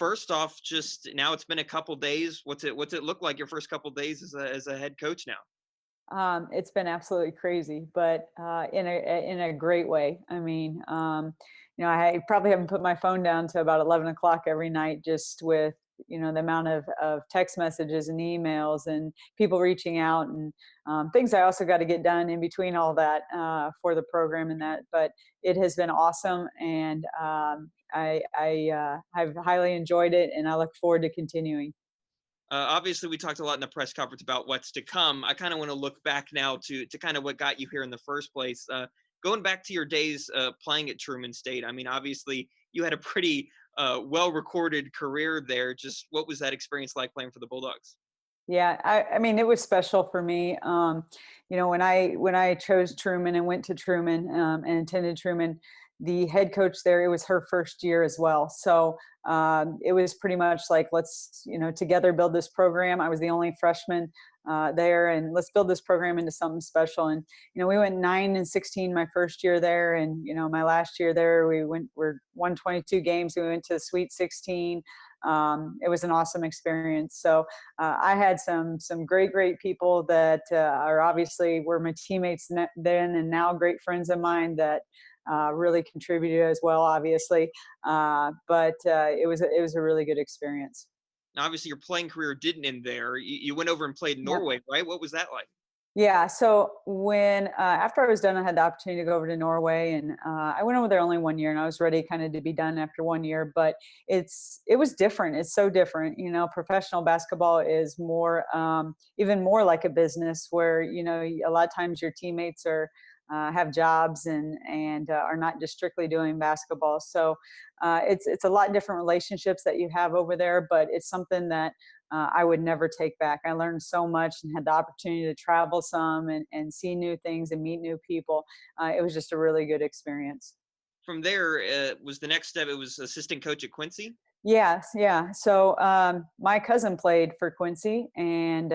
first off, just now it's been a couple days. What's it look like your first couple days as a head coach now? It's been absolutely crazy, but in a great way. I mean, I probably haven't put my phone down to about 11 o'clock every night, just with the amount of text messages and emails and people reaching out and things I also got to get done in between all that for the program and that. But it has been awesome, and I've highly enjoyed it, and I look forward to continuing. Obviously, we talked a lot in the press conference about what's to come. I kind of want to look back now to kind of what got you here in the first place. Going back to your days playing at Truman State, I mean, obviously, you had a pretty well-recorded career there. Just what was that experience like playing for the Bulldogs? Yeah, I mean, it was special for me. When I chose Truman and went to Truman and attended Truman, the head coach there, it was her first year as well. So it was pretty much like, let's together build this program. I was the only freshman there, and let's build this program into something special. And we went 9-16 my first year there, and my last year there, we're won 22 games. We went to the Sweet 16. It was an awesome experience. So I had some great people that are obviously were my teammates then and now great friends of mine that really contributed as well, obviously. But it was a really good experience. Now, obviously, your playing career didn't end there. You went over and played in Yeah. Norway, right? What was that like? Yeah. So when after I was done, I had the opportunity to go over to Norway, and I went over there only 1 year, and I was ready kind of to be done after 1 year. But it was different. It's so different. Professional basketball is more, even more like a business, where a lot of times your teammates have jobs and are not just strictly doing basketball. So it's a lot different relationships that you have over there, but it's something that I would never take back. I learned so much and had the opportunity to travel some and see new things and meet new people. It was just a really good experience. From there, was the next step, it was assistant coach at Quincy? Yes, yeah. So my cousin played for Quincy, and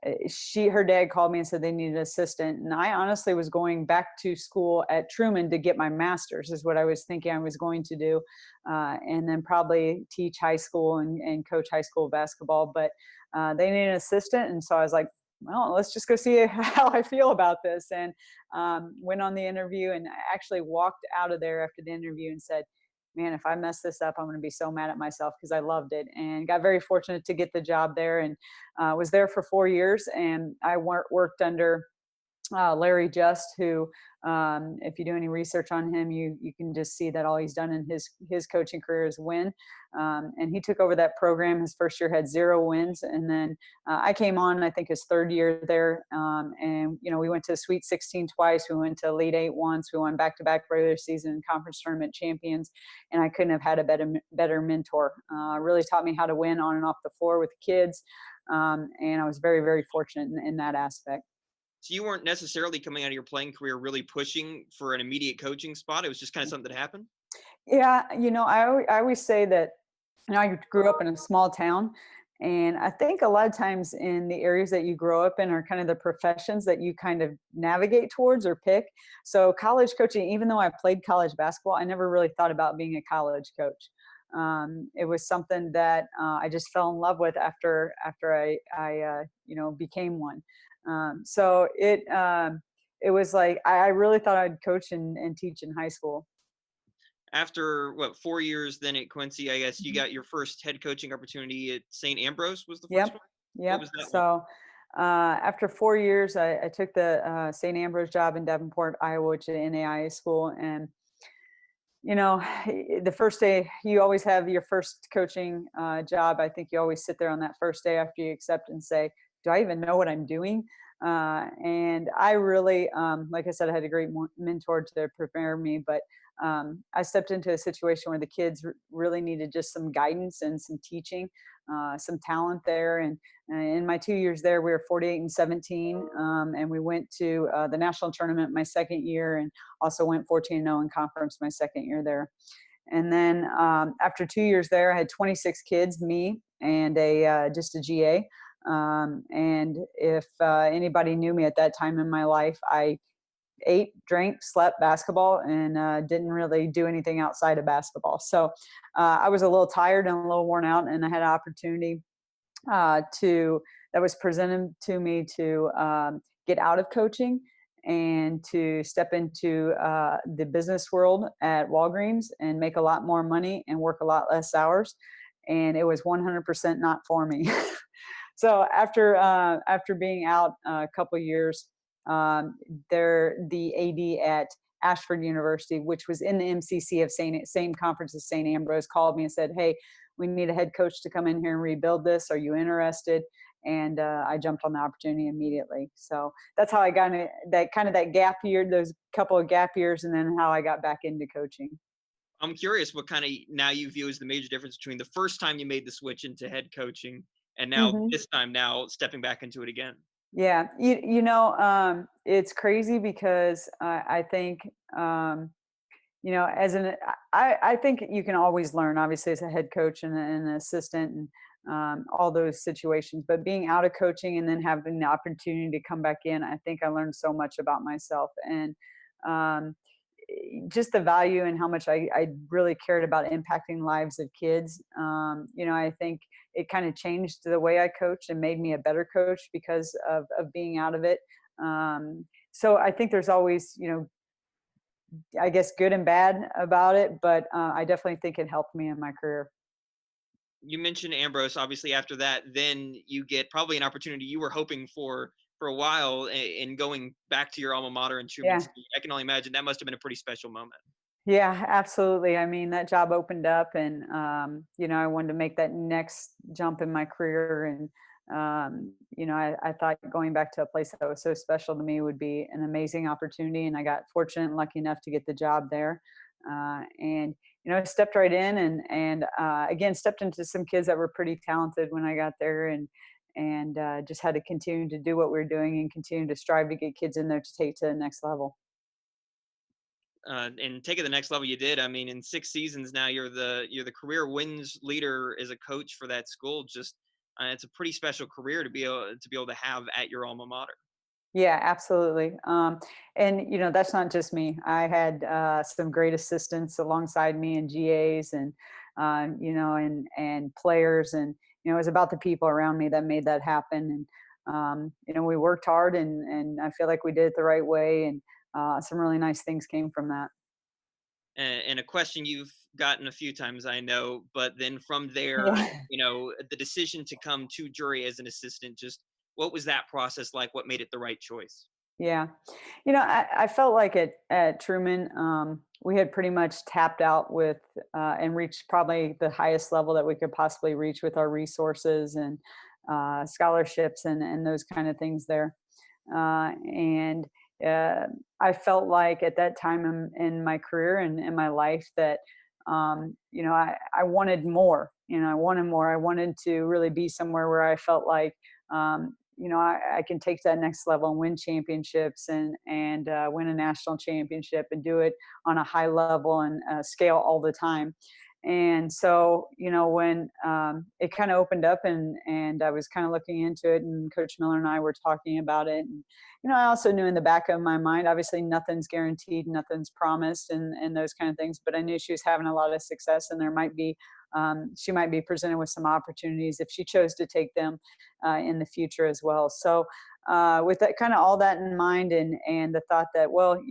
her dad called me and said they needed an assistant, and I honestly was going back to school at Truman to get my master's, is what I was thinking I was going to do, and then probably teach high school and coach high school basketball. But they needed an assistant, and so I was like, well, let's just go see how I feel about this. And went on the interview, and I actually walked out of there after the interview and said, man, if I mess this up, I'm going to be so mad at myself, because I loved it and got very fortunate to get the job there, and was there for 4 years. And I worked under Larry Just, who, if you do any research on him, you can just see that all he's done in his coaching career is win. And he took over that program. His first year had 0 wins, and then I came on, I think, his third year there. And we went to Sweet 16 twice. We went to Elite 8 once. We won back-to-back regular season and conference tournament champions. And I couldn't have had a better mentor. Really taught me how to win on and off the floor with kids. And I was very, very fortunate in that aspect. So you weren't necessarily coming out of your playing career really pushing for an immediate coaching spot. It was just kind of something that happened. Yeah, I always say that I grew up in a small town, and I think a lot of times in the areas that you grow up in are kind of the professions that you kind of navigate towards or pick. So college coaching, even though I played college basketball, I never really thought about being a college coach. It was something that I just fell in love with after I became one. So it was like I really thought I'd coach and teach in high school. After what, 4 years then at Quincy, I guess you Mhm. got your first head coaching opportunity at St. Ambrose was the first Yep, one. What yep. was that like? So after 4 years, I took the St. Ambrose job in Davenport, Iowa, which is an NAIA school. And the first day, you always have your first coaching job. I think you always sit there on that first day after you accept and say, do I even know what I'm doing? And I really, like I said, I had a great mentor to prepare me, but I stepped into a situation where the kids really needed just some guidance and some teaching, some talent there. And in my 2 years there, we were 48-17, and we went to the national tournament my second year, and also went 14-0 in conference my second year there. And then after 2 years there, I had 26 kids, me and just a GA. And if anybody knew me at that time in my life, I ate, drank, slept basketball, and didn't really do anything outside of basketball. So I was a little tired and a little worn out, and I had an opportunity to that was presented to me to get out of coaching and to step into the business world at Walgreens and make a lot more money and work a lot less hours. And it was 100% not for me. So after being out a couple of years, the AD at Ashford University, which was in the MCC of same conference as St. Ambrose, called me and said, "Hey, we need a head coach to come in here and rebuild this. Are you interested?" And I jumped on the opportunity immediately. So that's how I got in that gap year, those couple of gap years, and then how I got back into coaching. I'm curious what kind of now you view as the major difference between the first time you made the switch into head coaching and now Hmm. this time now stepping back into it again. Yeah, it's crazy because I think as I think you can always learn, obviously, as a head coach and an assistant and all those situations. But being out of coaching and then having the opportunity to come back in, I think I learned so much about myself and um, just the value and how much I really cared about impacting lives of kids. I think it kind of changed the way I coach and made me a better coach because of being out of it. So I think there's always, I guess, good and bad about it, but I definitely think it helped me in my career. You mentioned Ambrose. Obviously, after that, then you get probably an opportunity you were hoping for a while in going back to your alma mater in Truman Yeah. State. I can only imagine that must have been a pretty special moment. Yeah, absolutely. I mean, that job opened up and, I wanted to make that next jump in my career. And, I thought going back to a place that was so special to me would be an amazing opportunity. And I got fortunate and lucky enough to get the job there. And, I stepped right in and again, stepped into some kids that were pretty talented when I got there and just had to continue to do what we were doing and continue to strive to get kids in there to take to the next level. And take it the next level you did. I mean, in 6 seasons now, you're the career wins leader as a coach for that school. Just it's a pretty special career to be able to have at your alma mater. Yeah, absolutely. And that's not just me. I had some great assistants alongside me and GAs and and players, and it was about the people around me that made that happen. And we worked hard, and I feel like we did it the right way, and some really nice things came from that. And a question you've gotten a few times, I know, but then from there, Yeah. the decision to come to Drury as an assistant, just what was that process like? What made it the right choice? Yeah. I felt like at Truman, we had pretty much tapped out with and reached probably the highest level that we could possibly reach with our resources and scholarships and those kind of things there. And I felt like at that time in my career and in my life that, I wanted more. I wanted more. I wanted to really be somewhere where I felt like, I can take that next level and win championships and win a national championship and do it on a high level and scale all the time. And so, when it kind of opened up and I was kind of looking into it, and Coach Miller and I were talking about it, and I also knew in the back of my mind, obviously nothing's guaranteed, nothing's promised, and those kind of things. But I knew she was having a lot of success, and she might be presented with some opportunities if she chose to take them in the future as well. So, with that kind of all that in mind, and the thought that, well,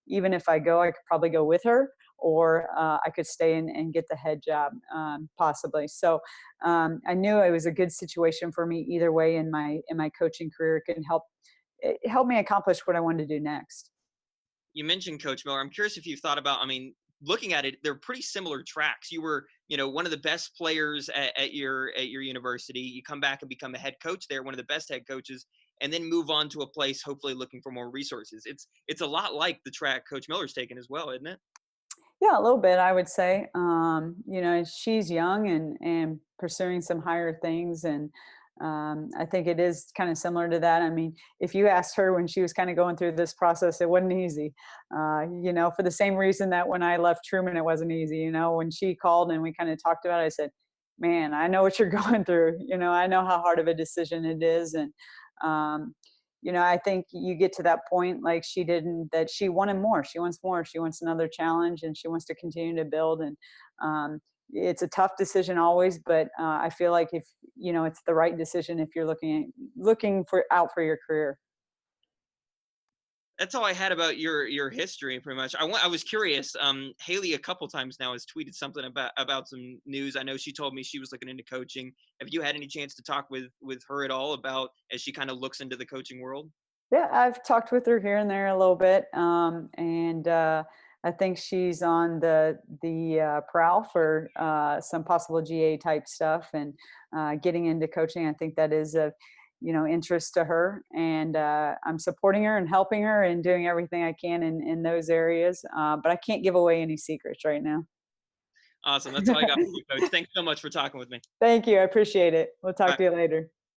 even if I go, I could probably go with her, or I could stay and get the head job possibly. So I knew it was a good situation for me either way in my coaching career. It helped me accomplish what I wanted to do next. You mentioned Coach Miller. I'm curious if you've thought about, I mean, looking at it, they're pretty similar tracks. You were, one of the best players at your university. You come back and become a head coach there, one of the best head coaches, and then move on to a place hopefully looking for more resources. It's a lot like the track Coach Miller's taken as well, isn't it? Yeah, a little bit, I would say. She's young and pursuing some higher things, and I think it is kind of similar to that. I mean, if you asked her when she was kind of going through this process, it wasn't easy. For the same reason that when I left Truman, it wasn't easy. When she called and we kind of talked about it, I said, "Man, I know what you're going through. I know how hard of a decision it is." And um, I think you get to that point like she didn't, that she wanted more. She wants more. She wants another challenge, and she wants to continue to build. And um, it's a tough decision always, but I feel like if it's the right decision if you're looking for out for your career. That's all I had about your history, pretty much. I was curious. Haley a couple times now has tweeted something about some news. I know she told me she was looking into coaching. Have you had any chance to talk with her at all about as she kind of looks into the coaching world? Yeah, I've talked with her here and there a little bit, and I think she's on the prowl for some possible GA type stuff and getting into coaching. I think that is of interest to her, and I'm supporting her and helping her and doing everything I can in those areas. But I can't give away any secrets right now. Awesome. That's all I got for you, Coach. Thanks so much for talking with me. Thank you. I appreciate it. We'll talk Bye. to you later.